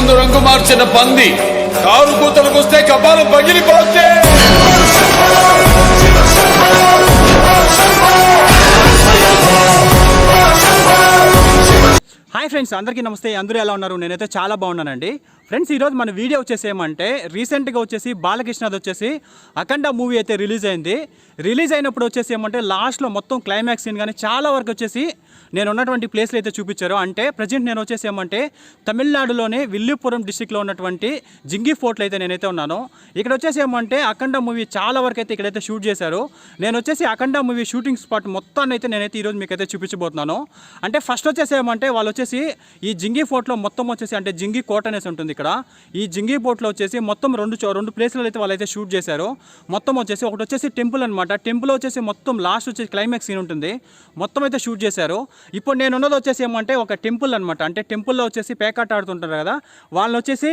ముందు రంగు మార్చిన పంది కారు కూతలకొస్తే కపాలం పగిలిపోతే. హాయ్ ఫ్రెండ్స్, అందరికీ నమస్తే. అందరూ ఎలా ఉన్నారు? నేనైతే చాలా బాగున్నానండి. ఫ్రెండ్స్, ఈరోజు మన వీడియో వచ్చేసి ఏమంటే రీసెంట్గా వచ్చేసి బాలకృష్ణది వచ్చేసి అఖండ మూవీ అయితే రిలీజ్ అయింది. రిలీజ్ అయినప్పుడు వచ్చేసి ఏమంటే లాస్ట్లో మొత్తం క్లైమాక్స్ సీన్ కానీ చాలా వరకు వచ్చేసి నేను ఉన్నటువంటి ప్లేస్లో అయితే చూపించారు. అంటే ప్రజెంట్ నేను వచ్చేసి ఏమంటే తమిళనాడులోనే విల్లుపురం డిస్టిక్లో ఉన్నటువంటి జింగి ఫోర్ట్లో అయితే నేనైతే ఉన్నాను. ఇక్కడ వచ్చేసి ఏమంటే అఖండ మూవీ చాలా వరకు అయితే ఇక్కడైతే షూట్ చేశారు. నేను వచ్చేసి అఖండ మూవీ షూటింగ్ స్పాట్ మొత్తాన్ని అయితే నేనైతే ఈరోజు మీకు అయితే చూపించబోతున్నాను. అంటే ఫస్ట్ వచ్చేసి ఏమంటే వాళ్ళు వచ్చేసి ఈ జింగి ఫోర్ట్లో మొత్తం వచ్చేసి అంటే జింగి కోట అనేసి ఉంటుంది ఇక్కడ. ఈ జింగి పోర్ట్లో వచ్చేసి మొత్తం రెండు ప్లేస్లలో అయితే వాళ్ళైతే షూట్ చేశారు. మొత్తం వచ్చేసి ఒకటి వచ్చేసి టెంపుల్ అనమాట. టెంపుల్ వచ్చేసి మొత్తం లాస్ట్ వచ్చేసి క్లైమాక్స్ సీన్ ఉంటుంది, మొత్తం అయితే షూట్ చేశారు. ఇప్పుడు నేను ఉన్నది వచ్చేసి ఏమంటే ఒక టెంపుల్ అనమాట. అంటే టెంపుల్లో వచ్చేసి పేకాట ఆడుతుంటారు కదా, వాళ్ళని వచ్చేసి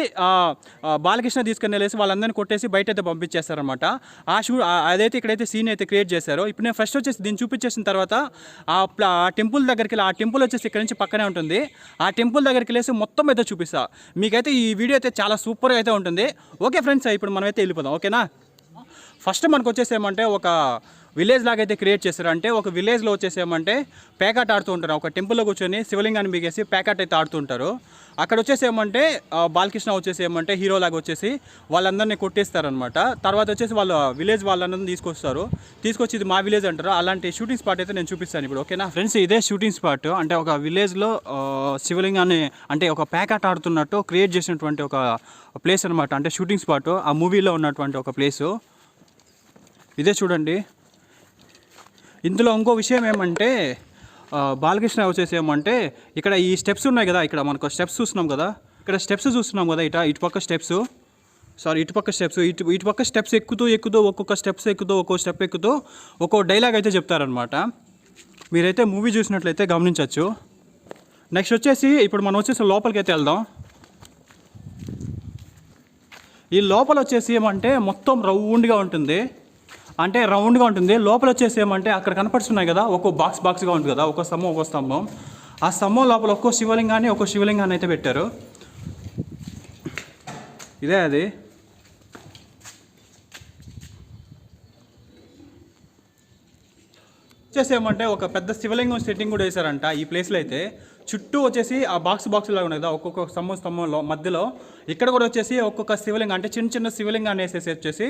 బాలకృష్ణ తీసుకుని వెళ్ళేసి వాళ్ళందరినీ కొట్టేసి బయట అయితే పంపించేస్తారనమాట. అదైతే ఇక్కడైతే సీన్ అయితే క్రియేట్ చేశారు. ఇప్పుడు నేను ఫస్ట్ వచ్చేసి దీన్ని చూపించేసిన తర్వాత ఆ టెంపుల్ దగ్గరికి వెళ్ళి, ఆ టెంపుల్ వచ్చేసి ఇక్కడ నుంచి పక్కనే ఉంటుంది, ఆ టెంపుల్ దగ్గరికి వెళ్ళేసి మొత్తం అయితే చూపిస్తా మీకైతే. ఈ వీడియో అయితే చాలా సూపర్గా అయితే ఉంటుంది. ఓకే ఫ్రెండ్స్, ఇప్పుడు మనమైతే వెళ్ళిపోదాం. ఓకేనా? ఫస్ట్ మనకు వచ్చేసి ఏమంటే ఒక విలేజ్ లాగా అయితే క్రియేట్ చేస్తారు. అంటే ఒక విలేజ్లో వచ్చేసి ఏమంటే పేకాట ఆడుతూ ఉంటారు. ఒక టెంపుల్లో కూర్చొని శివలింగాన్ని బిగేసి పేకాట అయితే ఆడుతుంటారు. అక్కడ వచ్చేసి ఏమంటే బాలకృష్ణ వచ్చేసి ఏమంటే హీరో లాగా వచ్చేసి వాళ్ళందరినీ కొట్టేస్తారనమాట. తర్వాత వచ్చేసి వాళ్ళు విలేజ్ వాళ్ళందరినీ తీసుకొచ్చి ఇది మా విలేజ్ అంటారు. అలాంటి షూటింగ్ స్పాట్ అయితే నేను చూపిస్తాను ఇప్పుడు. ఓకేనా ఫ్రెండ్స్, ఇదే షూటింగ్ స్పాట్. అంటే ఒక విలేజ్లో శివలింగాన్ని అంటే ఒక పేకాట ఆడుతున్నట్టు క్రియేట్ చేసినటువంటి ఒక ప్లేస్ అనమాట. అంటే షూటింగ్ స్పాట్ ఆ మూవీలో ఉన్నటువంటి ఒక ప్లేసు ఇదే చూడండి. ఇందులో ఇంకో విషయం ఏమంటే బాలకృష్ణ వచ్చేసి ఏమంటే ఇక్కడ ఈ స్టెప్స్ ఉన్నాయి కదా, ఇక్కడ మనకు స్టెప్స్ చూస్తున్నాం కదా, ఇక్కడ స్టెప్స్ చూస్తున్నాం కదా, ఇటుపక్క స్టెప్స్ ఇటుపక్క స్టెప్స్ ఎక్కుతూ ఒక్కొక్క స్టెప్స్ ఒక్కో స్టెప్ ఎక్కుతూ ఒక్కో డైలాగ్ అయితే చెప్తారనమాట. మీరైతే మూవీ చూసినట్లయితే గమనించవచ్చు. నెక్స్ట్ వచ్చేసి ఇప్పుడు మనం వచ్చేసి లోపలికి అయితే వెళ్దాం. ఈ లోపల వచ్చేసి ఏమంటే మొత్తం రౌండ్గా ఉంటుంది. లోపల వచ్చేసి ఏమంటే అక్కడ కనపడుతున్నాయి కదా, ఒక్కో బాక్స్గా ఉంటుంది కదా, ఒక్కో స్తంభం. ఆ స్తంభం లోపల ఒక్కో శివలింగాన్ని అయితే పెట్టారు. ఇదే అది. వచ్చేసి ఏమంటే ఒక పెద్ద శివలింగం సెట్టింగ్ కూడా వేశారంట ఈ ప్లేస్లో అయితే. చుట్టూ వచ్చేసి ఆ బాక్స్ లాగా ఉన్నాయి కదా, ఒక్కొక్క స్తంభంలో మధ్యలో ఇక్కడ కూడా వచ్చేసి ఒక్కొక్క శివలింగం అంటే చిన్న శివలింగాన్ని వేసేసి వచ్చేసి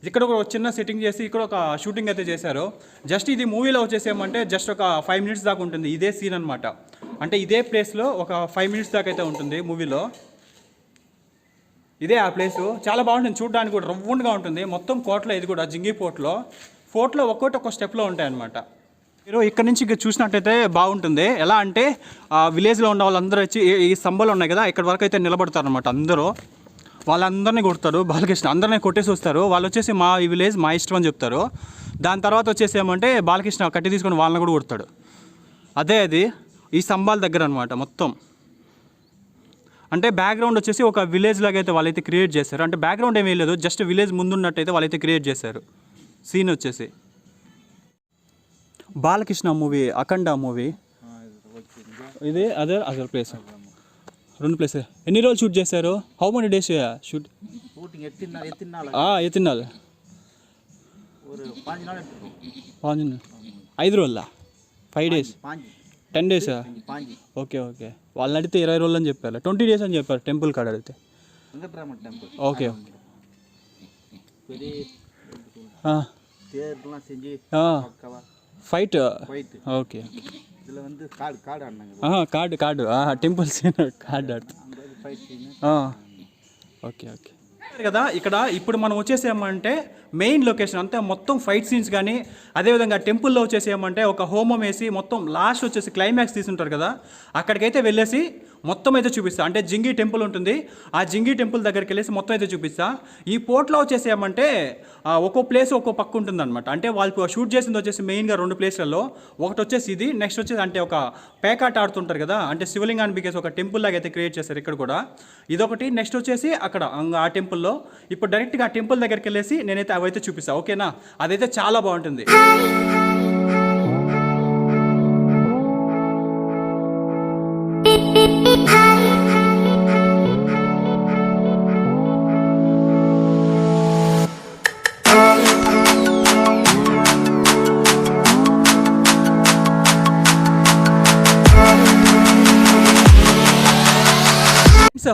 ఇక్కడ కూడా చిన్న సెట్టింగ్ చేసి ఇక్కడ ఒక షూటింగ్ అయితే చేశారు. జస్ట్ ఇది మూవీలో వచ్చేసి ఏమంటే జస్ట్ ఒక 5 minutes దాకా ఉంటుంది ఇదే సీన్ అనమాట. అంటే ఇదే ప్లేస్లో ఒక 5 minutes దాకా అయితే ఉంటుంది మూవీలో. ఇదే ఆ ప్లేసు. చాలా బాగుంటుంది చూడడానికి కూడా, రౌండ్గా ఉంటుంది మొత్తం. కోట్లో ఇది కూడా జింగి ఫోర్ట్లో ఒక్కొక్క స్టెప్లో ఉంటాయి అనమాట. మీరు ఇక్కడ నుంచి చూసినట్టయితే బాగుంటుంది. ఎలా అంటే విలేజ్లో ఉన్న వాళ్ళందరూ వచ్చి ఈ స్తంభాలు ఉన్నాయి కదా, ఇక్కడ వరకు అయితే నిలబడతారనమాట. అందరూ వాళ్ళందరినీ కొడతారు. బాలకృష్ణ అందరినీ కొట్టేసి వస్తారు. వాళ్ళు వచ్చేసి మా ఈ విలేజ్ మా ఇష్టం అని చెప్తారు. దాని తర్వాత వచ్చేసి ఏమంటే బాలకృష్ణ కట్టి తీసుకొని వాళ్ళని కూడా కొడతాడు. అదే అది ఈ స్తంభాల దగ్గర అనమాట మొత్తం. అంటే బ్యాక్గ్రౌండ్ వచ్చేసి ఒక విలేజ్ లాగా అయితే వాళ్ళైతే క్రియేట్ చేశారు. అంటే బ్యాక్గ్రౌండ్ ఏమీ లేదు, జస్ట్ విలేజ్ ముందున్నట్టయితే వాళ్ళైతే క్రియేట్ చేశారు సీన్ వచ్చేసి. బాలకృష్ణ మూవీ అఖండ మూవీ ఇది అదర్ ప్లేస్. 2 ప్లేసెస్. ఎన్ని రోజులు షూట్ చేశారు? How many days shoot? ఎత్తిన్నాళ్ళు 5 రోజులా? 5 days? 10 days? ఓకే. వాళ్ళని అడిగితే 20 రోజులు అని చెప్పారు. 20 days అని చెప్పారు టెంపుల్ కాడ అడిగితే. Okay. Fight. Okay. Card temple scene card okay కదా. ఇక్కడ ఇప్పుడు మనం వచ్చేసి ఏమంటే మెయిన్ లొకేషన్ అంతా మొత్తం ఫైట్ సీన్స్ కానీ, అదేవిధంగా టెంపుల్లో వచ్చేసి ఏమంటే ఒక హోమం వేసి మొత్తం లాస్ట్ వచ్చేసి క్లైమాక్స్ తీసుంటారు కదా, అక్కడికైతే వెళ్ళేసి మొత్తం అయితే చూపిస్తా. అంటే జింగి టెంపుల్ ఉంటుంది, ఆ జింగి టెంపుల్ దగ్గరికి వెళ్ళేసి మొత్తం అయితే చూపిస్తా. ఈ పోర్ట్లో వచ్చేసి ఏమంటే ఒక్కో ప్లేస్ ఒక్కో పక్క ఉంటుంది అనమాట. అంటే వాళ్ళు షూట్ చేసింది వచ్చేసి మెయిన్గా 2 ప్లేస్లలో. ఒకటి వచ్చేసి ఇది, నెక్స్ట్ వచ్చేసి అంటే ఒక పేకాట ఆడుతుంటారు కదా, అంటే శివలింగాన్ని బికేసి ఒక టెంపుల్ లాగా అయితే క్రియేట్ చేశారు ఇక్కడ కూడా. ఇదొకటి. నెక్స్ట్ వచ్చేసి అక్కడ ఆ టెంపుల్లో ఇప్పుడు డైరెక్ట్గా ఆ టెంపుల్ దగ్గరికి వెళ్ళేసి నేనైతే అవైతే చూపిస్తా. ఓకేనా? అదైతే చాలా బాగుంటుంది.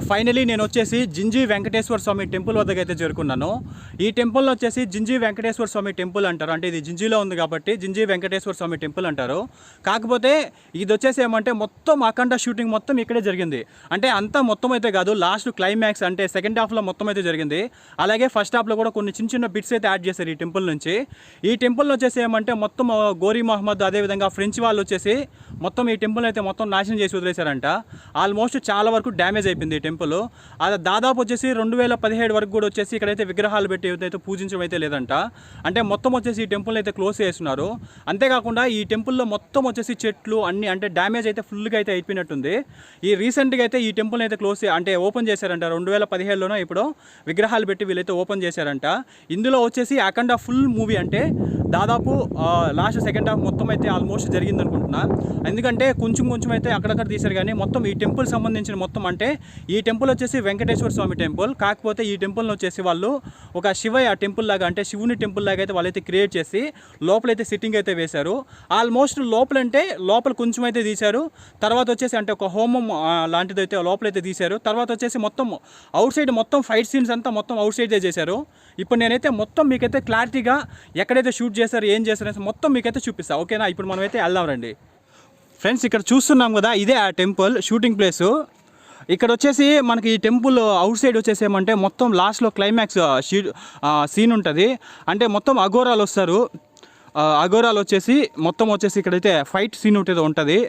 ఫైనలీ నేను వచ్చేసి జింజీ వెంకటేశ్వర స్వామి టెంపుల్ వద్దకు అయితే చేరుకున్నాను. ఈ టెంపుల్లో వచ్చేసి జింజీ వెంకటేశ్వర స్వామి టెంపుల్ అంటారు. అంటే ఇది జింజీలో ఉంది కాబట్టి జింజీ వెంకటేశ్వర స్వామి టెంపుల్ అంటారు. కాకపోతే ఇది వచ్చేసి ఏమంటే మొత్తం అఖండ షూటింగ్ మొత్తం ఇక్కడే జరిగింది. అంటే అంతా మొత్తం అయితే కాదు, లాస్ట్ క్లైమాక్స్ అంటే సెకండ్ హాఫ్లో మొత్తం అయితే జరిగింది. అలాగే ఫస్ట్ హాఫ్లో కూడా కొన్ని చిన్న చిన్న బిట్స్ అయితే యాడ్ చేశారు ఈ టెంపుల్ నుంచి. ఈ టెంపుల్లో వచ్చేసి ఏమంటే మొత్తం గోరీ మహమ్మద్ అదేవిధంగా ఫ్రెంచ్ వాళ్ళు వచ్చేసి మొత్తం ఈ టెంపుల్ అయితే మొత్తం నాశనం చేసి వదిలేశారంట. ఆల్మోస్ట్ చాలా వరకు డ్యామేజ్ అయిపోయింది ఈ టెంపుల్. అది దాదాపు వచ్చేసి 2017 వరకు కూడా వచ్చేసి ఇక్కడైతే విగ్రహాలు పెట్టి అయితే పూజించడం అయితే లేదంట. అంటే మొత్తం వచ్చేసి ఈ టెంపుల్ అయితే క్లోజ్ చేస్తున్నారు. అంతేకాకుండా ఈ టెంపుల్లో మొత్తం వచ్చేసి చెట్లు అన్ని అంటే డ్యామేజ్ అయితే ఫుల్గా అయితే అయిపోయినట్టుంది. ఈ రీసెంట్గా అయితే ఈ టెంపుల్ అయితే అంటే ఓపెన్ చేశారంట. 2017లోనో ఇప్పుడు విగ్రహాలు పెట్టి వీళ్ళైతే ఓపెన్ చేశారంట. ఇందులో వచ్చేసి అఖండ ఫుల్ మూవీ అంటే దాదాపు లాస్ట్ సెకండ్ హాఫ్ మొత్తం అయితే ఆల్మోస్ట్ జరిగింది అనుకుంటున్నా. ఎందుకంటే కొంచెం కొంచెం అయితే అక్కడక్కడ తీశారు కానీ మొత్తం ఈ టెంపుల్ సంబంధించిన మొత్తం అంటే ఈ టెంపుల్ వచ్చేసి వెంకటేశ్వర స్వామి టెంపుల్. కాకపోతే ఈ టెంపుల్ని వచ్చేసి వాళ్ళు ఒక శివయ్య టెంపుల్ లాగా అంటే శివుని టెంపుల్ లాగా అయితే వాళ్ళైతే క్రియేట్ చేసి లోపలైతే సిట్టింగ్ అయితే వేశారు. ఆల్మోస్ట్ లోపల కొంచెం అయితే తీశారు. తర్వాత వచ్చేసి అంటే ఒక హోమం లాంటిది అయితే లోపలైతే తీశారు. తర్వాత వచ్చేసి మొత్తం అవుట్ సైడ్ మొత్తం ఫైట్ సీన్స్ అంతా మొత్తం అవుట్ సైడే చేశారు. ఇప్పుడు నేనైతే మొత్తం మీకైతే క్లారిటీగా ఎక్కడైతే షూట్ చేశారు ఏం చేశారు మొత్తం మీకైతే చూపిస్తాను. ఓకేనా, ఇప్పుడు మనమైతే వెళ్దాం రండి. ఫ్రెండ్స్, ఇక్కడ చూస్తున్నాం కదా, ఇదే ఆ టెంపుల్ షూటింగ్ ప్లేసు. ఇక్కడ వచ్చేసి మనకి ఈ టెంపుల్ అవుట్ సైడ్ వచ్చేసి ఏమంటే మొత్తం లాస్ట్లో క్లైమాక్స్ సీన్ ఉంటుంది. అంటే మొత్తం అఘోరాలు వస్తారు. అఘోరాలు వచ్చేసి మొత్తం వచ్చేసి ఇక్కడైతే ఫైట్ సీన్ ఉంటుంది.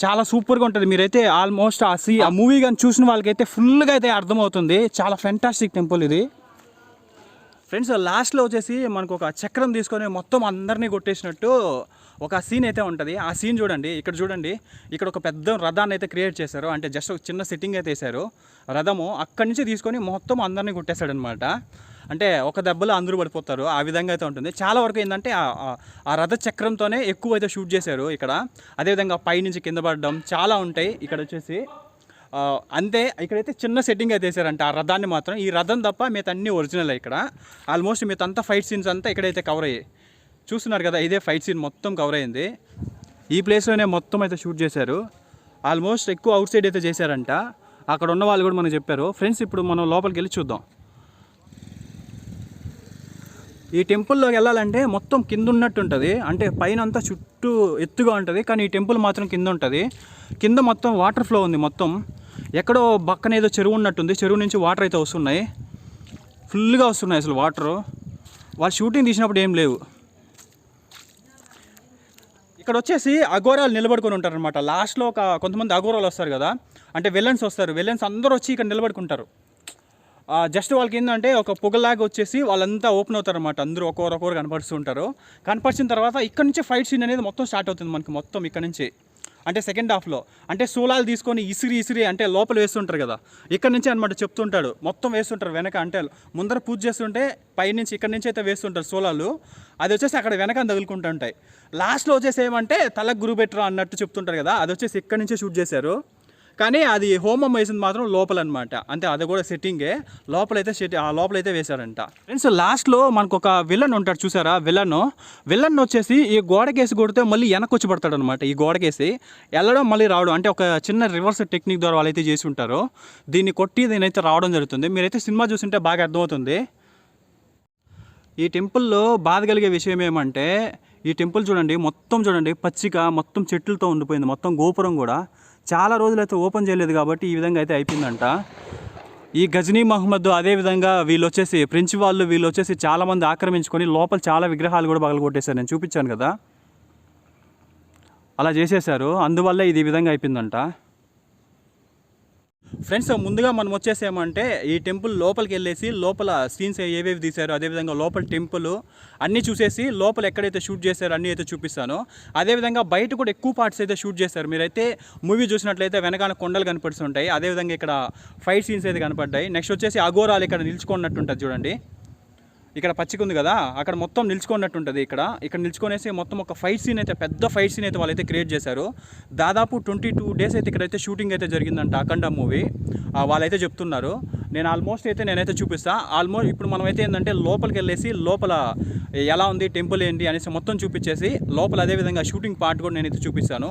చాలా సూపర్గా ఉంటుంది. మీరైతే ఆల్మోస్ట్ ఆ మూవీ కానీ చూసిన వాళ్ళకైతే ఫుల్గా అయితే అర్థమవుతుంది. చాలా ఫెంటాస్టిక్ టెంపుల్ ఇది. ఫ్రెండ్స్, లాస్ట్లో వచ్చేసి మనకు ఒక చక్రం తీసుకొని మొత్తం అందరినీ కొట్టేసినట్టు ఒక సీన్ అయితే ఉంటుంది. ఆ సీన్ చూడండి, ఇక్కడ చూడండి, ఇక్కడ ఒక పెద్ద రథాన్ని అయితే క్రియేట్ చేశారు. అంటే జస్ట్ ఒక చిన్న సెట్టింగ్ అయితే వేశారు. రథము అక్కడి నుంచి తీసుకొని మొత్తం అందరినీ కొట్టేశాడనమాట. అంటే ఒక దెబ్బలో అందరూ పడిపోతారు. ఆ విధంగా అయితే ఉంటుంది. చాలా వరకు ఏంటంటే ఆ రథ చక్రంతోనే ఎక్కువ అయితే షూట్ చేశారు ఇక్కడ. అదేవిధంగా పైనుంచి కింద పడడం చాలా ఉంటాయి ఇక్కడ వచ్చేసి. అంతే, ఇక్కడైతే చిన్న సెట్టింగ్ అయితే వేసారంట ఆ రథాన్ని మాత్రం. ఈ రథం తప్ప మిగతా అన్నీ ఒరిజినల్. ఇక్కడ ఆల్మోస్ట్ మిగతా అంతా ఫైట్ సీన్స్ అంతా ఇక్కడైతే కవర్ అయ్యాయి. చూస్తున్నారు కదా, ఇదే ఫైట్ సీన్ మొత్తం కవర్ అయింది. ఈ ప్లేస్లోనే మొత్తం అయితే షూట్ చేశారు. ఆల్మోస్ట్ ఎక్కువ అవుట్ సైడ్ అయితే చేశారంట. అక్కడ ఉన్న వాళ్ళు కూడా మనకు చెప్పారు. ఫ్రెండ్స్, ఇప్పుడు మనం లోపలికి వెళ్ళి చూద్దాం. ఈ టెంపుల్లోకి వెళ్ళాలంటే మొత్తం కింద ఉన్నట్టు ఉంటుంది. అంటే పైన అంతా చుట్టూ ఎత్తుగా ఉంటుంది, కానీ ఈ టెంపుల్ మాత్రం కింద ఉంటుంది. కింద మొత్తం వాటర్ ఫ్లో ఉంది. మొత్తం ఎక్కడో పక్కన ఏదో చెరువు ఉన్నట్టుంది. చెరువు నుంచి వాటర్ అయితే వస్తున్నాయి, ఫుల్గా వస్తున్నాయి అసలు వాటరు. వాళ్ళు షూటింగ్ తీసినప్పుడు ఏం లేవు. ఇక్కడ వచ్చేసి అఘోరాలు నిలబడుకొని ఉంటారనమాట. లాస్ట్లో కొంతమంది అఘోరాలు వస్తారు కదా, అంటే విలన్స్ వస్తారు. విలన్స్ అందరూ వచ్చి ఇక్కడ నిలబడుకుంటారు. జస్ట్ వాళ్ళకి ఏంటంటే ఒక పొగలాగా వచ్చేసి వాళ్ళంతా ఓపెన్ అవుతారు అనమాట. అందరూ ఒక్కొక్కరు కనపడుతుంటారు. కనపరిచిన తర్వాత ఇక్కడ నుంచి ఫైట్ సీన్ అనేది మొత్తం స్టార్ట్ అవుతుంది మనకి. మొత్తం ఇక్కడ నుంచి అంటే సెకండ్ హాఫ్లో అంటే సూలాలు తీసుకొని ఇసిరి అంటే లోపల వేస్తుంటారు కదా, ఇక్కడ నుంచి అనమాట చెప్తుంటాడు. మొత్తం వేస్తుంటారు వెనక. అంటే ముందర పూజ చేస్తుంటే పైనుంచి ఇక్కడ నుంచి అయితే వేస్తుంటారు సూలాలు. అది వచ్చేసి అక్కడ వెనక తగులుకుంటూ ఉంటాయి. లాస్ట్లో వచ్చేసి ఏమంటే తలకు గురు పెట్టరా అన్నట్టు చెప్తుంటారు కదా, అది వచ్చేసి ఇక్కడ నుంచే షూట్ చేశారు. కానీ అది హోమం వేసింది మాత్రం లోపల అనమాట. అంటే అది కూడా సెట్టింగే. లోపలైతే వేశారంట. ఫ్రెండ్స్, లాస్ట్లో మనకు ఒక విలన్ ఉంటాడు చూసారా, విలన్ వచ్చేసి ఈ గోడకేసి కొడితే మళ్ళీ వెనక్కి వచ్చి పడతాడు అనమాట. ఈ గోడకేసి వెళ్ళడం మళ్ళీ రావడం అంటే ఒక చిన్న రివర్స్ టెక్నిక్ ద్వారా వాళ్ళైతే చేసి ఉంటారు. దీన్ని కొట్టి దీనైతే రావడం జరుగుతుంది. మీరైతే సినిమా చూస్తుంటే బాగా అర్థమవుతుంది. ఈ టెంపుల్లో బాధ కలిగే విషయం ఏమంటే ఈ టెంపుల్ చూడండి, మొత్తం చూడండి పచ్చిక మొత్తం చెట్లతో ఉండిపోయింది. మొత్తం గోపురం కూడా చాలా రోజులైతే ఓపెన్ చేయలేదు కాబట్టి ఈ విధంగా అయితే అయిపోయిందంట. ఈ గజనీ మహమ్మద్ అదేవిధంగా వీళ్ళు వచ్చేసి ఫ్రెంచ్ వాళ్ళు వీళ్ళు వచ్చేసి చాలామంది ఆక్రమించుకొని లోపల చాలా విగ్రహాలు కూడా పగలగొట్టేశారు. నేను చూపించాను కదా, అలా చేసేశారు. అందువల్ల ఇది ఈ విధంగా అయిపోయిందంట. ఫ్రెండ్స్, ముందుగా మనం వచ్చేసేమంటే ఈ టెంపుల్ లోపలికి వెళ్ళేసి లోపల సీన్స్ ఏవేవి తీశారో అదేవిధంగా లోపల టెంపుల్ అన్నీ చూసేసి లోపల ఎక్కడైతే షూట్ చేశారో అన్నీ అయితే చూపిస్తాను. అదేవిధంగా బయట కూడా ఎక్కువ పార్ట్స్ అయితే షూట్ చేశారు. మీరైతే మూవీ చూసినట్లయితే వెనకాల కొండలు కనపడుతుంటాయి. అదేవిధంగా ఇక్కడ ఫైట్ సీన్స్ అయితే కనపడ్డాయి. నెక్స్ట్ వచ్చేసి అఘోరాలు ఇక్కడ నిలుచుకున్నట్టు ఉంటుంది చూడండి. ఇక్కడ పచ్చిక ఉంది కదా, అక్కడ మొత్తం నిలుచుకున్నట్టు ఉంటుంది. ఇక్కడ నిలుచుకొనేసి మొత్తం ఒక ఫైట్ సీన్ అయితే పెద్ద ఫైట్ సీన్ అయితే వాళ్ళైతే క్రియేట్ చేశారు. దాదాపు 22 days అయితే ఇక్కడైతే షూటింగ్ అయితే జరిగిందంట అఖండ మూవీ. వాళ్ళైతే చెప్తున్నారు. నేనైతే చూపిస్తాను. ఇప్పుడు మనమైతే ఏంటంటే లోపలికి వెళ్ళేసి లోపల ఎలా ఉంది టెంపుల్ ఏంటి అనేసి మొత్తం చూపించేసి లోపల అదేవిధంగా షూటింగ్ పార్ట్ కూడా నేనైతే చూపిస్తాను.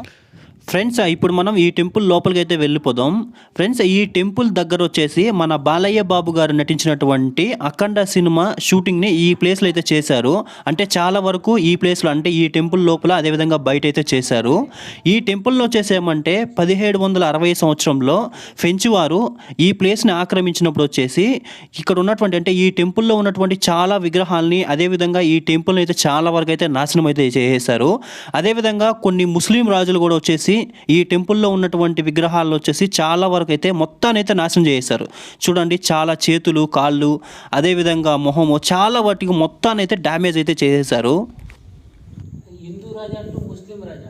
ఫ్రెండ్స్ ఇప్పుడు మనం ఈ టెంపుల్ లోపలికి అయితే వెళ్ళిపోదాం. ఫ్రెండ్స్ ఈ టెంపుల్ దగ్గర వచ్చేసి మన బాలయ్య బాబు గారు నటించినటువంటి అఖండ సినిమా షూటింగ్ని ఈ ప్లేస్లో అయితే చేశారు. అంటే చాలా వరకు ఈ ప్లేస్లో అంటే ఈ టెంపుల్ లోపల అదేవిధంగా బయట అయితే చేశారు. ఈ టెంపుల్లో చేసేమంటే 1760 సంవత్సరంలో ఫ్రెంచ్ వారు ఈ ప్లేస్ని ఆక్రమించినప్పుడు వచ్చేసి ఇక్కడ ఉన్నటువంటి అంటే ఈ టెంపుల్లో ఉన్నటువంటి చాలా విగ్రహాలని అదేవిధంగా ఈ టెంపుల్ని అయితే చాలా వరకు అయితే నాశనం అయితే చేసేశారు. అదేవిధంగా కొన్ని ముస్లిం రాజులు కూడా వచ్చేసి ఈ టెంపుల్లో ఉన్నటువంటి విగ్రహాల్లో వచ్చేసి చాలా వరకు అయితే మొత్తాన్ని అయితే నాశనం చేశారు. చూడండి చాలా చేతులు కాళ్ళు అదేవిధంగా మొహము చాలా వాటికి మొత్తాన్ని అయితే డ్యామేజ్ అయితే చేసేశారు. हिंदू राजा टू मुस्लिम राजा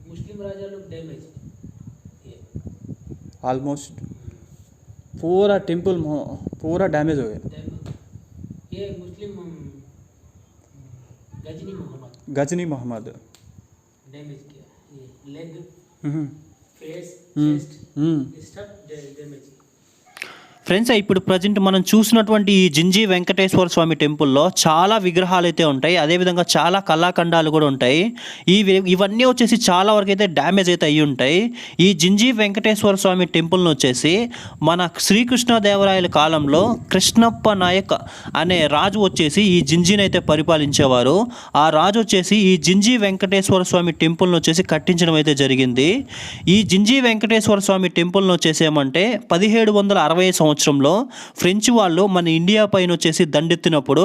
मुस्लिम राजा लोग डैमेज ऑलमोस्ट पूरा टेम्पल पूरा डैमेज हो गया. ये मुस्लिम गजनी मोहम्मद गजनी मोहम्मद डैमेज किया. ये लेग फेस हम्म. चेस्ट ये सब डैमेज. ఫ్రెండ్స్ ఇప్పుడు ప్రజెంట్ మనం చూసినటువంటి ఈ జింజీ వెంకటేశ్వర స్వామి టెంపుల్లో చాలా విగ్రహాలు అయితే ఉంటాయి. అదేవిధంగా చాలా కళాఖండాలు కూడా ఉంటాయి. ఇవన్నీ వచ్చేసి చాలా వరకు అయితే డ్యామేజ్ అయితే అయ్యి ఉంటాయి. ఈ జింజీ వెంకటేశ్వర స్వామి టెంపుల్ని వచ్చేసి మన శ్రీకృష్ణదేవరాయల కాలంలో కృష్ణప్ప నాయక్ అనే రాజు వచ్చేసి ఈ జింజీని అయితే పరిపాలించేవారు. ఆ రాజు వచ్చేసి ఈ జింజీ వెంకటేశ్వర స్వామి టెంపుల్ని వచ్చేసి కట్టించడం అయితే జరిగింది. ఈ జింజీ వెంకటేశ్వర స్వామి టెంపుల్ని వచ్చేసి ఏమంటే 1760 సంవత్సరంలో ఫ్రెంచ్ వాళ్ళు మన ఇండియా పైన వచ్చేసి దండెత్తినప్పుడు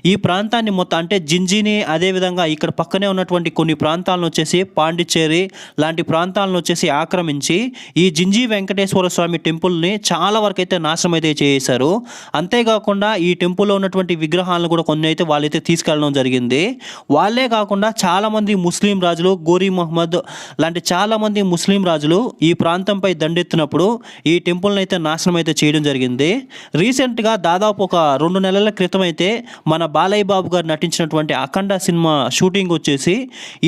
ఈ ప్రాంతాన్ని మొత్తం అంటే జింజీని అదేవిధంగా ఇక్కడ పక్కనే ఉన్నటువంటి కొన్ని ప్రాంతాలను వచ్చేసి పాండిచ్చేరి లాంటి ప్రాంతాలను వచ్చేసి ఆక్రమించి ఈ జింజీ వెంకటేశ్వర స్వామి టెంపుల్ని చాలా వరకు అయితే నాశనం అయితే చేశారు. అంతేకాకుండా ఈ టెంపుల్లో ఉన్నటువంటి విగ్రహాలను కూడా కొన్ని అయితే వాళ్ళైతే తీసుకెళ్ళడం జరిగింది. వాళ్ళే కాకుండా చాలామంది ముస్లిం రాజులు గోరీ మహమ్మద్ లాంటి చాలామంది ముస్లిం రాజులు ఈ ప్రాంతంపై దండెత్తినప్పుడు ఈ టెంపుల్ని అయితే నాశనం అయితే చేయడం జరిగింది. రీసెంట్గా దాదాపు ఒక 2 నెలల క్రితం అయితే మన బాలయ్య బాబు గారు నటించినటువంటి అఖండ సినిమా షూటింగ్ వచ్చేసి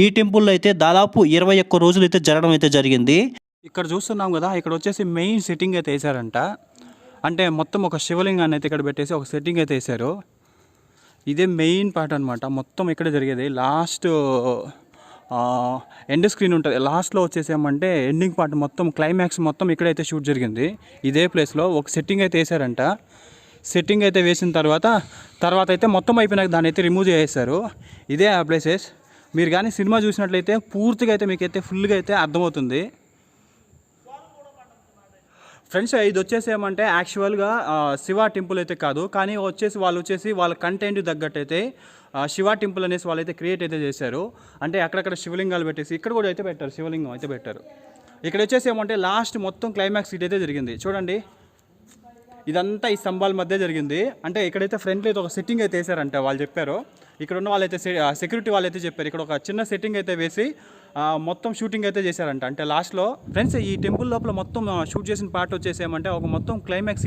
ఈ టెంపుల్లో అయితే దాదాపు 21 రోజులు అయితే జరగడం అయితే జరిగింది. ఇక్కడ చూస్తున్నాం కదా, ఇక్కడ వచ్చేసి మెయిన్ సెట్టింగ్ అయితే వేసారంట. అంటే మొత్తం ఒక శివలింగాన్ని అయితే ఇక్కడ పెట్టేసి ఒక సెట్టింగ్ అయితే వేసారు. ఇదే మెయిన్ పార్ట్ అనమాట. మొత్తం ఇక్కడ జరిగేది లాస్ట్ ఎండ్ స్క్రీన్ ఉంటుంది. లాస్ట్లో వచ్చేసేమంటే ఎండింగ్ పార్ట్ మొత్తం క్లైమాక్స్ మొత్తం ఇక్కడైతే షూట్ జరిగింది. ఇదే ప్లేస్లో ఒక సెట్టింగ్ అయితే వేసారంట. సెట్టింగ్ అయితే వేసిన తర్వాత అయితే మొత్తం అయిపోయినాక దాన్ని అయితే రిమూవ్ చేసేసారు. ఇదే ఆ ప్లేసెస్. మీరు కానీ సినిమా చూసినట్లయితే పూర్తిగా అయితే మీకైతే ఫుల్గా అయితే అర్థమవుతుంది. ఫ్రెండ్స్ ఇది వచ్చేసి ఏమంటే యాక్చువల్గా శివ టెంపుల్ అయితే కాదు, కానీ వాళ్ళు వచ్చేసి వాళ్ళ కంటెంట్ తగ్గట్టు అయితే శివ టెంపుల్ అనేసి వాళ్ళైతే క్రియేట్ అయితే చేశారు. అంటే అక్కడక్కడ శివలింగాలు పెట్టేసి ఇక్కడ కూడా అయితే పెట్టారు, శివలింగం అయితే పెట్టారు. ఇక్కడ వచ్చేసి ఏమంటే లాస్ట్ మొత్తం క్లైమాక్స్ ఇట్ అయితే జరిగింది. చూడండి ఇదంతా ఈ స్తంభాల మధ్య జరిగింది. అంటే ఇక్కడైతే ఫ్రంట్లో అయితే ఒక సెట్టింగ్ అయితే వేసారంట వాళ్ళు చెప్పారు. ఇక్కడ ఉన్న వాళ్ళైతే సెక్యూరిటీ వాళ్ళైతే చెప్పారు ఇక్కడ ఒక చిన్న సెట్టింగ్ అయితే వేసి మొత్తం షూటింగ్ అయితే చేశారంట. అంటే లాస్ట్లో ఫ్రెండ్స్ ఈ టెంపుల్ లోపల మొత్తం షూట్ చేసిన పార్ట్ వచ్చేసి ఏమంటే ఒక మొత్తం క్లైమాక్స్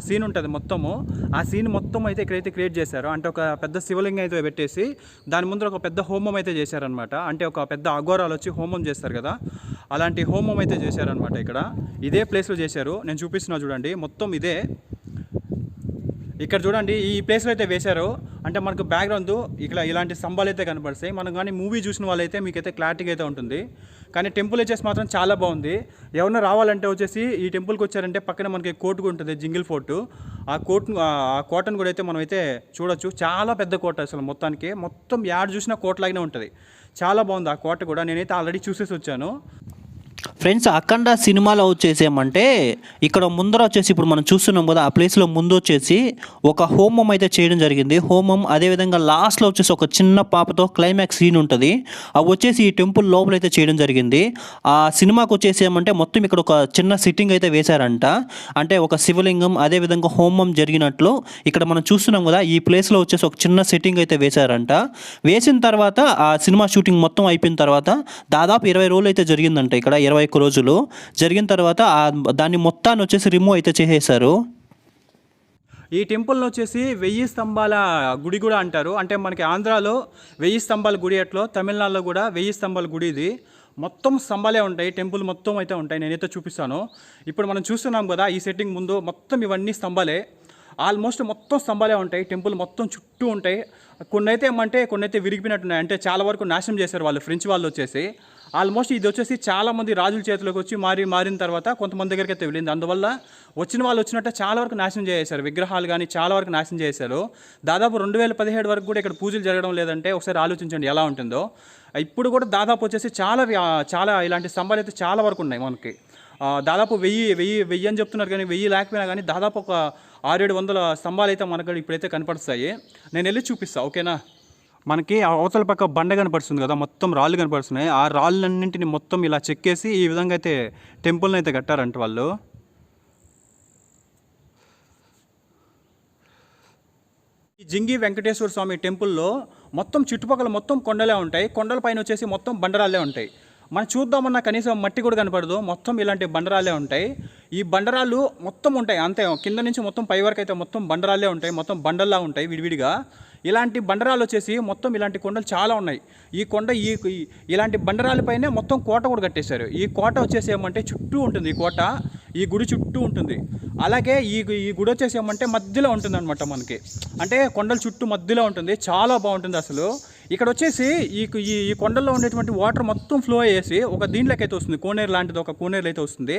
సీన్ ఉంటుంది మొత్తము. ఆ సీన్ మొత్తం అయితే ఇక్కడైతే క్రియేట్ చేశారు. అంటే ఒక పెద్ద శివలింగం అయితే పెట్టేసి దాని ముందర ఒక పెద్ద హోమం అయితే చేశారనమాట. అంటే ఒక పెద్ద అఘోరాలు వచ్చి హోమం చేస్తారు కదా, అలాంటి హోమం అయితే చేశారనమాట. ఇక్కడ ఇదే ప్లేస్లో చేశారు. నేను చూపిస్తున్నా చూడండి, మొత్తం ఇదే. ఇక్కడ చూడండి ఈ ప్లేస్లో అయితే వేశారు. అంటే మనకు బ్యాక్గ్రౌండ్ ఇక్కడ ఇలాంటి స్తంభాలు అయితే కనపడతాయి. మనం కానీ మూవీ చూసిన వాళ్ళైతే మీకైతే క్లారిటీగా అయితే ఉంటుంది. కానీ టెంపుల్ వచ్చేసి మాత్రం చాలా బాగుంది. ఎవరైనా రావాలంటే వచ్చేసి ఈ టెంపుల్కి వచ్చారంటే పక్కన మనకి కోట ఉంటుంది, జింగిల్ ఫోర్ట్. ఆ కోటను కూడా అయితే మనం అయితే చూడొచ్చు. చాలా పెద్ద కోట అసలు మొత్తం యాడ్ చూసినా కోటలాగానే ఉంటుంది. చాలా బాగుంది ఆ కోట కూడా. నేనైతే ఆల్రెడీ చూసేసి వచ్చాను. ఫ్రెండ్స్ అఖండ సినిమాలో వచ్చేసేమంటే ఇక్కడ ముందర వచ్చేసి ఇప్పుడు మనం చూస్తున్నాం కదా, ఆ ప్లేస్లో ముందు వచ్చేసి ఒక హోమం అయితే చేయడం జరిగింది. హోమం అదేవిధంగా లాస్ట్లో వచ్చేసి ఒక చిన్న పాపతో క్లైమాక్స్ సీన్ ఉంటుంది. అవి వచ్చేసి ఈ టెంపుల్ లోపల అయితే చేయడం జరిగింది. ఆ సినిమాకి వచ్చేసేమంటే మొత్తం ఇక్కడ ఒక చిన్న సిట్టింగ్ అయితే వేశారంట. అంటే ఒక శివలింగం అదేవిధంగా హోమం జరిగినట్లు ఇక్కడ మనం చూస్తున్నాం కదా, ఈ ప్లేస్లో వచ్చేసి ఒక చిన్న సెట్టింగ్ అయితే వేశారంట. వేసిన తర్వాత ఆ సినిమా షూటింగ్ మొత్తం అయిపోయిన తర్వాత దాదాపు 20 రోజులు అయితే జరిగిందంట. ఇక్కడ 21 రోజులు జరిగిన తర్వాత దాన్ని మొత్తాన్ని వచ్చేసి రిమూవ్ అయితే చేసేశారు. ఈ టెంపుల్ని వచ్చేసి 1000 స్తంభాల గుడి కూడా అంటారు. అంటే మనకి ఆంధ్రాలో 1000 స్తంభాల గుడి ఎట్లో, తమిళనాడులో కూడా 1000 స్తంభాల గుడి ఇది. మొత్తం స్తంభాలే ఉంటాయి, టెంపుల్ మొత్తం అయితే ఉంటాయి. నేనైతే చూపిస్తాను. ఇప్పుడు మనం చూస్తున్నాం కదా ఈ సెట్టింగ్ ముందు మొత్తం ఇవన్నీ స్తంభాలే. ఆల్మోస్ట్ మొత్తం స్తంభాలే ఉంటాయి, టెంపుల్ మొత్తం చుట్టూ ఉంటాయి. కొన్ని అయితే విరిగిపోయినట్టున్నాయి, అంటే చాలా వరకు నాశనం చేశారు వాళ్ళు, ఫ్రెంచ్ వాళ్ళు వచ్చేసి. ఆల్మోస్ట్ ఇది వచ్చేసి చాలామంది రాజుల చేతిలోకి వచ్చి మారిన తర్వాత కొంతమంది దగ్గరికి అయితే వెళ్ళింది. అందువల్ల వచ్చిన వాళ్ళు వచ్చినట్టే చాలా వరకు నాశనం చేశారు, విగ్రహాలు కానీ చాలా వరకు నాశనం చేశారు. దాదాపు 2017 వరకు కూడా ఇక్కడ పూజలు జరగడం లేదంటే ఒకసారి ఆలోచించండి ఎలా ఉంటుందో. ఇప్పుడు కూడా దాదాపు వచ్చేసి చాలా ఇలాంటి స్తంభాలు అయితే చాలా వరకు ఉన్నాయి మనకి. దాదాపు 1000 అని చెప్తున్నారు, కానీ 1000 లేకపోయినా కానీ దాదాపు ఒక 600-700 స్తంభాలు అయితే మనకు ఇప్పుడైతే కనపడుస్తాయి. నేను వెళ్ళి చూపిస్తాను, ఓకేనా. మనకి అవతల పక్క బండ కనపడుతుంది కదా, మొత్తం రాళ్ళు కనపడుతున్నాయి. ఆ రాళ్ళన్నింటిని మొత్తం ఇలా చెక్కేసి ఈ విధంగా అయితే టెంపుల్ని అయితే కట్టారంట వాళ్ళు. ఈ జింగి వెంకటేశ్వర స్వామి టెంపుల్లో మొత్తం చుట్టుపక్కల మొత్తం కొండలే ఉంటాయి, కొండల పైన వచ్చేసి మొత్తం బండరాళ్ళే ఉంటాయి. మనం చూద్దామన్నా కనీసం మట్టి కూడా కనపడదు, మొత్తం ఇలాంటి బండరాళ్ళే ఉంటాయి. ఈ బండరాళ్ళు మొత్తం ఉంటాయి అంతే, కింద నుంచి మొత్తం పై వరకు అయితే మొత్తం బండరాళ్ళే ఉంటాయి, మొత్తం బండల్లా ఉంటాయి విడివిడిగా. ఇలాంటి బండరాలు వచ్చేసి మొత్తం ఇలాంటి కొండలు చాలా ఉన్నాయి. ఈ కొండ ఇలాంటి బండరాలపైనే మొత్తం కోట కూడా కట్టేశారు. ఈ కోట వచ్చేసి ఏమంటే చుట్టూ ఉంటుంది, ఈ కోట ఈ గుడి చుట్టూ ఉంటుంది. అలాగే ఈ గుడి వచ్చేసి ఏమంటే మధ్యలో ఉంటుంది అనమాట మనకి, అంటే కొండల చుట్టూ మధ్యలో ఉంటుంది, చాలా బాగుంటుంది అసలు. ఇక్కడ వచ్చేసి ఈ కొండల్లో ఉండేటువంటి వాటర్ మొత్తం ఫ్లో అయ్యేసి ఒక దీంట్లోకి అయితే వస్తుంది, కోనేరు లాంటిది ఒక కోనేరు అయితే వస్తుంది.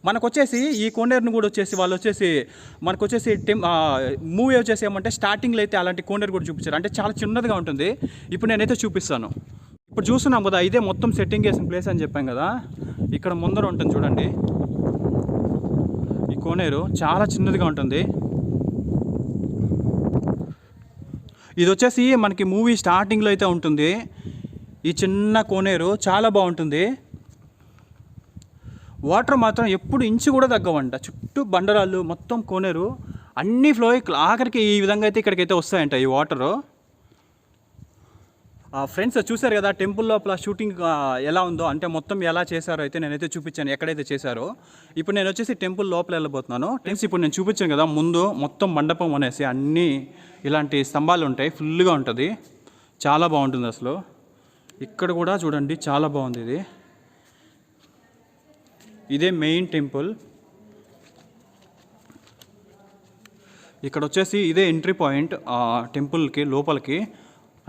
మనకు వచ్చేసి ఈ కోనేరుని కూడా వచ్చేసి వాళ్ళు వచ్చేసి మనకు వచ్చేసి మూవీ వచ్చేసి ఏమంటే స్టార్టింగ్లో అయితే అలాంటి కోనేరు కూడా చూపించారు, అంటే చాలా చిన్నదిగా ఉంటుంది. ఇప్పుడు నేనైతే చూపిస్తాను. ఇప్పుడు చూస్తున్నాం కదా, ఇదే మొత్తం సెట్టింగ్ చేసిన ప్లేస్ అని చెప్పాం కదా, ఇక్కడ ముందర ఉంటుంది చూడండి. ఈ కోనేరు చాలా చిన్నదిగా ఉంటుంది. ఇది వచ్చేసి మనకి మూవీ స్టార్టింగ్లో అయితే ఉంటుంది. ఈ చిన్న కోనేరు చాలా బాగుంటుంది. వాటర్ మాత్రం ఎప్పుడు ఇంచు కూడా తగ్గవంట, చుట్టూ బండరాళ్ళు మొత్తం కోనేరు అన్నీ ఫ్లో ఆఖరికి ఈ విధంగా అయితే ఇక్కడికైతే వస్తాయంట ఈ వాటరు. ఫ్రెండ్స్ చూశారు కదా టెంపుల్ లోపల షూటింగ్ ఎలా ఉందో, అంటే మొత్తం ఎలా చేశారో అయితే నేనైతే చూపించాను, ఎక్కడైతే చేశారో. ఇప్పుడు నేను వచ్చేసి టెంపుల్ లోపల వెళ్ళబోతున్నాను. ఫ్రెండ్స్ ఇప్పుడు నేను చూపించాను కదా, ముందు మొత్తం మండపం అనేసి అన్నీ ఇలాంటి స్తంభాలు ఉంటాయి, ఫుల్గా ఉంటుంది, చాలా బాగుంటుంది అసలు. ఇక్కడ కూడా చూడండి చాలా బాగుంది. ఇదే మెయిన్ టెంపుల్. ఇక్కడ వచ్చేసి ఇదే ఎంట్రీ పాయింట్ టెంపుల్కి లోపలికి,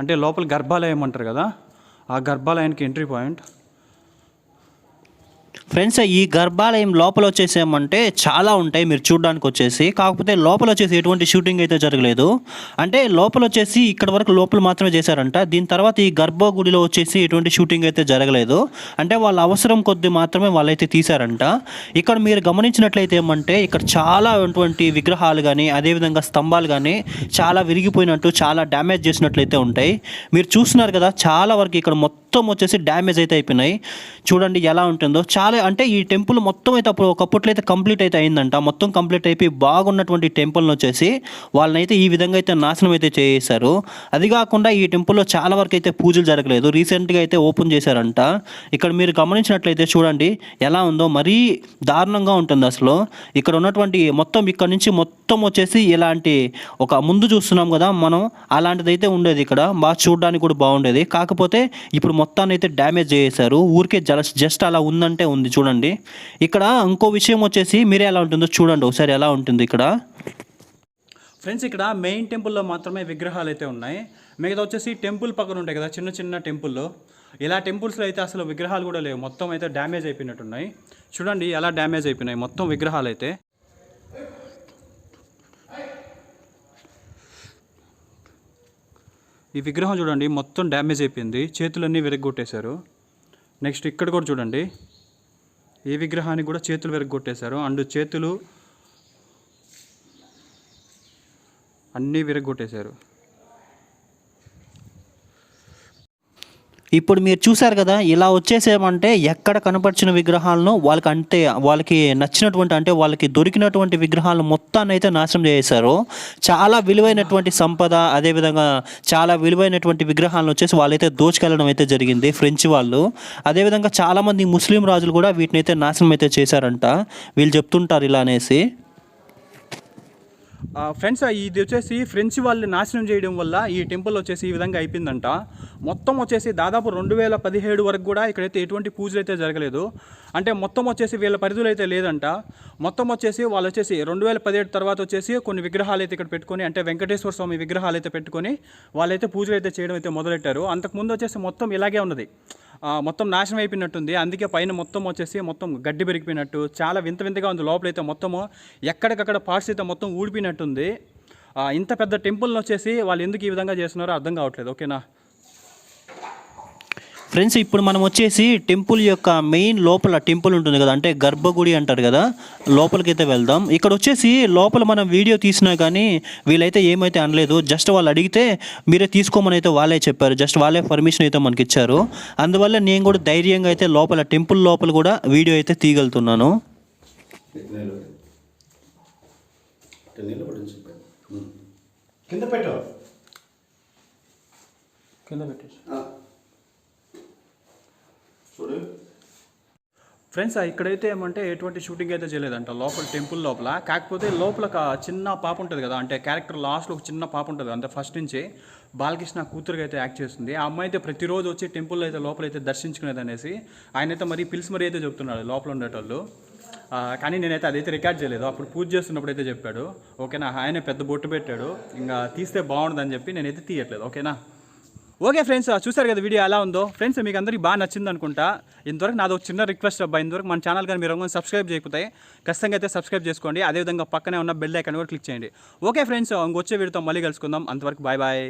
అంటే లోపల గర్భాలయం అంటారు కదా, ఆ గర్భాలయానికి ఎంట్రీ పాయింట్. ఫ్రెండ్స్ ఈ గర్భాలయం లోపల వచ్చేసేమంటే చాలా ఉంటాయి మీరు చూడడానికి వచ్చేసి, కాకపోతే లోపల వచ్చేసి ఎటువంటి షూటింగ్ అయితే జరగలేదు. అంటే లోపల వచ్చేసి ఇక్కడ వరకు లోపల మాత్రమే చేశారంట. దీని తర్వాత ఈ గర్భగుడిలో వచ్చేసి ఎటువంటి షూటింగ్ అయితే జరగలేదు, అంటే వాళ్ళ అవసరం కొద్ది మాత్రమే వాళ్ళైతే తీశారంట. ఇక్కడ మీరు గమనించినట్లయితే ఏమంటే ఇక్కడ చాలా అటువంటి విగ్రహాలు కానీ అదేవిధంగా స్తంభాలు కానీ చాలా విరిగిపోయినట్టు, చాలా డ్యామేజ్ చేసినట్లయితే ఉంటాయి. మీరు చూస్తున్నారు కదా, చాలా వరకు ఇక్కడ మొత్తం వచ్చేసి డ్యామేజ్ అయితే అయిపోయినాయి. చూడండి ఎలా ఉంటుందో. చాలా అంటే ఈ టెంపుల్ మొత్తం అయితే అప్పుడు ఒకప్పట్లో అయితే కంప్లీట్ అయితే అయిందంట, మొత్తం కంప్లీట్ అయిపోయి బాగున్నటువంటి టెంపుల్ని వచ్చేసి వాళ్ళనైతే ఈ విధంగా అయితే నాశనం అయితే చేశారు. అది కాకుండా ఈ టెంపుల్లో చాలా వరకు అయితే పూజలు జరగలేదు, రీసెంట్గా అయితే ఓపెన్ చేశారంట. ఇక్కడ మీరు గమనించినట్లయితే చూడండి ఎలా ఉందో, మరీ దారుణంగా ఉంటుంది అసలు. ఇక్కడ ఉన్నటువంటి మొత్తం ఇక్కడ నుంచి మొత్తం వచ్చేసి ఇలాంటి ఒక ముందు చూస్తున్నాం కదా మనం, అలాంటిది అయితే ఉండేది ఇక్కడ, బాగా చూడడానికి కూడా బాగుండేది. కాకపోతే ఇప్పుడు మొత్తాన్ని అయితే డ్యామేజ్ చేశారు, ఊరికే జస్ట్ అలా ఉందంటే ఉంది. చూడండి ఇక్కడ ఇంకో విషయం వచ్చేసి మీరే ఎలా ఉంటుందో చూడండి ఒకసారి, ఎలా ఉంటుంది ఇక్కడ. ఫ్రెండ్స్ ఇక్కడ మెయిన్ టెంపుల్లో మాత్రమే విగ్రహాలు అయితే ఉన్నాయి, మిగతా వచ్చేసి టెంపుల్ పక్కన ఉంటాయి కదా చిన్న చిన్న టెంపుల్లో, ఇలా టెంపుల్స్లో అయితే అసలు విగ్రహాలు కూడా లేవు, మొత్తం అయితే డ్యామేజ్ అయిపోయినట్టున్నాయి. చూడండి ఎలా డ్యామేజ్ అయిపోయినాయి మొత్తం విగ్రహాలు అయితే. ఈ విగ్రహం చూడండి మొత్తం డ్యామేజ్ అయిపోయింది, చేతులన్నీ విరగ్గొట్టేశారు. నెక్స్ట్ ఇక్కడ కూడా చూడండి, ఈ విగ్రహానికి కూడా చేతులు విరగ్గొట్టేశారు, అండ్ చేతులు అన్నీ విరగ్గొట్టేశారు. ఇప్పుడు మీరు చూసారు కదా, ఇలా వచ్చేసేమంటే ఎక్కడ కనపరిచిన విగ్రహాలను వాళ్ళకి నచ్చినటువంటి, అంటే వాళ్ళకి దొరికినటువంటి విగ్రహాలను మొత్తాన్ని అయితే నాశనం చేశారు. చాలా విలువైనటువంటి సంపద, అదేవిధంగా చాలా విలువైనటువంటి విగ్రహాలను వచ్చేసి వాళ్ళైతే దోచుకెళ్ళడం అయితే జరిగింది ఫ్రెంచ్ వాళ్ళు. అదేవిధంగా చాలామంది ముస్లిం రాజులు కూడా వీటిని అయితే నాశనం అయితే చేశారంట, వీళ్ళు చెప్తుంటారు ఇలా అనేసి. ఫ్రెండ్స్ ఇది వచ్చేసి ఫ్రెంచ్ వాళ్ళు నాశనం చేయడం వల్ల ఈ టెంపుల్ వచ్చేసి ఈ విధంగా అయిపోయిందంట. మొత్తం వచ్చేసి దాదాపు 2017 వరకు కూడా ఇక్కడైతే ఎటువంటి పూజలు అయితే జరగలేదు. అంటే మొత్తం వచ్చేసి వీళ్ళ పరిధులు అయితే లేదంట. మొత్తం వచ్చేసి వాళ్ళు వచ్చేసి 2017 తర్వాత వచ్చేసి కొన్ని విగ్రహాలు అయితే ఇక్కడ పెట్టుకొని, అంటే వెంకటేశ్వర స్వామి విగ్రహాలు అయితే పెట్టుకొని వాళ్ళైతే పూజలు అయితే చేయడం అయితే మొదలెట్టారు. అంతకుముందు వచ్చేసి మొత్తం ఇలాగే ఉన్నది, మొత్తం నాశనం అయిపోయినట్టుంది. అందుకే పైన మొత్తం వచ్చేసి మొత్తం గడ్డి పెరిగిపోయినట్టు చాలా వింత వింతగా ఉంది. లోపలైతే మొత్తము ఎక్కడికక్కడ పార్ట్స్ అయితే మొత్తం ఊడిపోయినట్టుంది. ఇంత పెద్ద టెంపుల్ని వచ్చేసి వాళ్ళు ఎందుకు ఈ విధంగా చేస్తున్నారో అర్థం కావట్లేదు. ఓకేనా ఫ్రెండ్స్, ఇప్పుడు మనం వచ్చేసి టెంపుల్ యొక్క మెయిన్ లోపల టెంపుల్ ఉంటుంది కదా, అంటే గర్భగుడి అంటారు కదా, లోపలికైతే వెళ్దాం. ఇక్కడ వచ్చేసి లోపల మనం వీడియో తీసినా కానీ వీళ్ళైతే ఏమైతే అనలేదు. జస్ట్ వాళ్ళు అడిగితే మీరే తీసుకోమని అయితే వాళ్ళే చెప్పారు. జస్ట్ వాళ్ళే పర్మిషన్ అయితే మనకి ఇచ్చారు. అందువల్ల నేను కూడా ధైర్యంగా అయితే లోపల టెంపుల్ లోపల కూడా వీడియో అయితే తీయగలుగుతున్నాను. కింద పెట్టు, కింద పెట్టేసి చూడు ఫ్రెండ్స్. ఇక్కడైతే ఏమంటే ఎటువంటి షూటింగ్ అయితే చేయలేదంట లోపల టెంపుల్ లోపల. కాకపోతే లోపల ఒక చిన్న పాప ఉంటుంది కదా, అంటే క్యారెక్టర్ లాస్ట్లో ఒక చిన్న పాప ఉంటుంది, అంటే ఫస్ట్ నుంచి బాలకృష్ణ కూతురుగా అయితే యాక్ట్ చేస్తుంది. ఆ అమ్మాయి అయితే ప్రతిరోజు వచ్చి టెంపుల్లో అయితే లోపల అయితే దర్శించుకునేది అనేసి ఆయన అయితే మరీ పిలిచి మరీ అయితే చెప్తున్నాడు లోపల ఉండేటోళ్ళు. కానీ నేనైతే అదైతే రికార్డ్ చేయలేదు. అప్పుడు పూజ చేస్తున్నప్పుడు అయితే చెప్పాడు. ఓకేనా, ఆయన పెద్ద బొట్టు పెట్టాడు, ఇంకా తీస్తే బాగుంటుందని చెప్పి నేనైతే తీయట్లేదు. ఓకేనా. ఓకే ఫ్రెండ్స్, చూసారు కదా వీడియో ఎలా ఉందో. ఫ్రెండ్స్ మీకు అందరికీ బాగా నచ్చింది అనుకుంటా. ఇంతవరకు నాది ఒక చిన్న రిక్వెస్ట్ అబ్బా, ఇంతవరకు మన ఛానల్ కానీ మీరు సబ్స్క్రైబ్ చేయకపోతే ఖచ్చితంగా అయితే సబ్స్క్రైబ్ చేసుకోండి. అదేవిధంగా పక్కనే ఉన్న బెల్ ఐకాన్ కూడా క్లిక్ చేయండి. ఓకే ఫ్రెండ్స్, ఇంకొచ్చే వీడియోతో మళ్ళీ కలుసుకుందాం. అంతవరకు బాయ్ బాయ్.